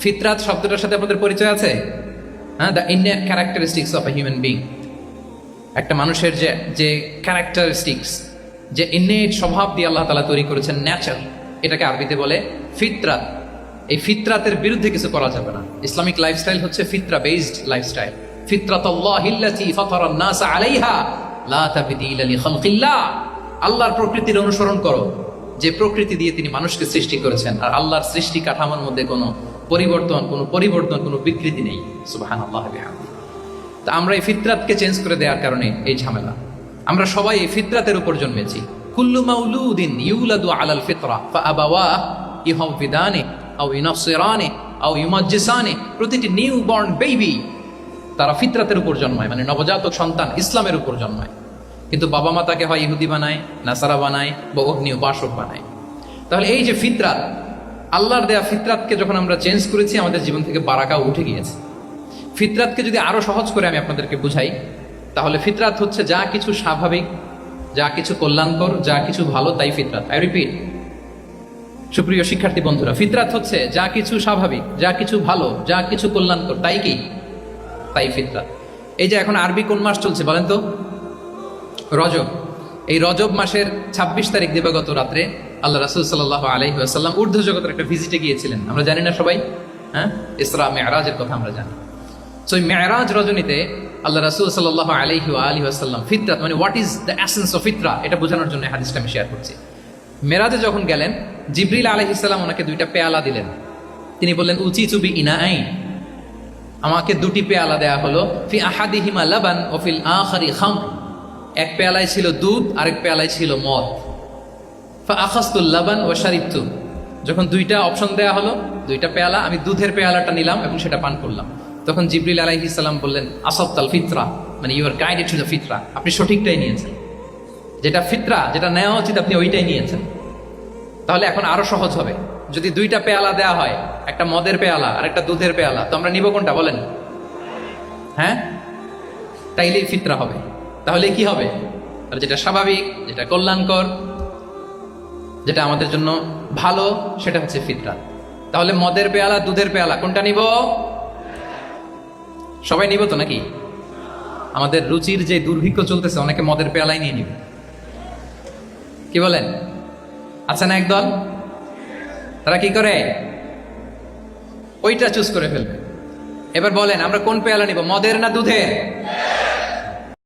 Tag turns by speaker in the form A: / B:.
A: ফিতরাত শব্দটার সাথে আপনাদের পরিচয় আছে? হ্যাঁ, the innate characteristics of a human being. একটা মানুষের যে যে ক্যারেক্টারিস্টিক্স, যে ইননেট স্বভাব দিয়ে আল্লাহ তাআলা তৈরি করেছেন, ন্যাচার, এটাকে আরবিতে বলে ফিতরাত। এই ফিতরাতের বিরুদ্ধে কিছু করা যাবে না। ইসলামিক লাইফস্টাইল হচ্ছে ফিতরা বেসড লাইফস্টাইল। ফিতরাতুল্লাহিল্লাতী ফাতারান নাস আলাইহা লা তাবদীলা লিখালকিল্লাহ। আল্লাহর প্রকৃতির অনুসরণ করো, যে প্রকৃতি দিয়ে তিনি মানুষকে সৃষ্টি করেছেন। আর আল্লাহর সৃষ্টি কাঠামোর মধ্যে কোনো পরিবর্তন, কোনো বিকৃতি নেই। সুবহানাল্লাহ ওয়া বিহামদিহি। তা আমরা এই ফিতরাতকে চেঞ্জ করে দেওয়ার কারণে এই ঝামেলা। আমরা সবাই এই ফিতরাতের উপর জন্মেছি। কুল্লু মাউলুদিন ইউলাদু আলাল ফিতরা ফাআবাওয়াহু ইউহাউবিদানি আও ইউনাসসিরানি আও ইউমাজ্জিসানি। প্রতিটি নিউ বর্ন বেবি তারা ফিতরাতের উপর জন্মায়, মানে নবজাতক সন্তান ইসলামের উপর জন্মায়। কিন্তু বাবা মা তাকে হয় ইহুদি বানায়, নাসারা বানায়, বা অগ্নি উপাসক বানায়। তাহলে এই যে ফিতরাত, আল্লাহর দেয়া ফিতরাতকে যখন আমরা চেঞ্জ করেছি, আমাদের জীবন থেকে বারাকা উঠে গিয়েছে। ফিতরাতকে যদি আরো সহজ করে আমি আপনাদেরকে বুঝাই, তাহলে ফিতরাত হচ্ছে যা কিছু স্বাভাবিক, যা কিছু কল্যাণকর, যা কিছু ভালো, তাই ফিতরাত। আই রিপিট, সুপ্রিয় শিক্ষার্থী বন্ধুরা, ফিতরাত হচ্ছে যা কিছু স্বাভাবিক, যা কিছু ভালো, যা কিছু কল্যাণকর, তাই কি? তাই ফিতরাত। এই যে এখন আরবি কোন মাস চলছে বলেন তো? রজব। এই রজব মাসের 26 তারিখ দিবাগত রাত্রে আল্লাহ রাসূল সাল্লাল্লাহু আলাইহি ওয়াসাল্লাম ঊর্ধ্ব জগতের একটা ভিজিটে গিয়েছিলেন। আমরা জানি না সবাই? হ্যাঁ, ইসরা মেরাজের কথা আমরা জানি। সো এই মেরাজ রজনীতে আল্লাহ রাসূল সাল্লাল্লাহু আলাইহি ওয়াসাল্লাম ফিতরাত, মানে what is the essence of ফিতরা, এটা বোঝানোর জন্য হাদিসটা আমি শেয়ার করছি। মেরাজে যখন গেলেন, জিবরিল আলাইহিস সালাম ওনাকে 2টা পেয়ালা দিলেন। তিনি বললেন, উচিতু বিইনাআইন, আমাকে 2টি পেয়ালা দেয়া হলো। ফি আহাদিহিমা লাবান ওয়া ফিল আখারি খামর। এক পেয়ালায় ছিল দুধ, আরেক পেয়ালায় ছিল মদ। ফা আখাযতুল লাবান ওয়া শারিবতু। যখন 2টা অপশন দেয়া হলো, 2টা পেয়ালা, আমি দুধের পেয়ালাটা নিলাম এবং সেটা পান করলাম। তখন জিবরিল আলাইহিস সালাম বললেন, আসাবতাল ফিতরা, মানে you are guided to the ফিতরা, আপনি সঠিকটাই নিয়েছেন। যেটা ফিতরা, যেটা নেওয়া উচিত, আপনি ওইটাই নিয়েছেন। তাহলে এখন আরো সহজ হবে। যদি 2টা পেয়ালা দেয়া হয়, একটা মদের পেয়ালা আর একটা দুধের পেয়ালা, তো আমরা নিব কোনটা বলেন? হ্যাঁ, তাইলেই ফিতরা হবে। তাহলে কি হবে? আর যেটা স্বাভাবিক, যেটা কল্যাণকর, যেটা আমাদের জন্য ভালো, সেটা হচ্ছে ফিতরা। তাহলে মদের পেয়ালা, দুধের পেয়ালা, কোনটা নিব? সবাই নিব তো নাকি? আমাদের রুচির যে দুর্ভিক্ষ চলতেছে, অনেকে মদের পেয়ালাই নিয়ে নিবে। কি বলেন? আচ্ছা না একদল, তারা কি করে? ওইটা চুজ করে ফেলবে। এবার বলেন, আমরা কোন পেয়ালা নিব, মদের না দুধের?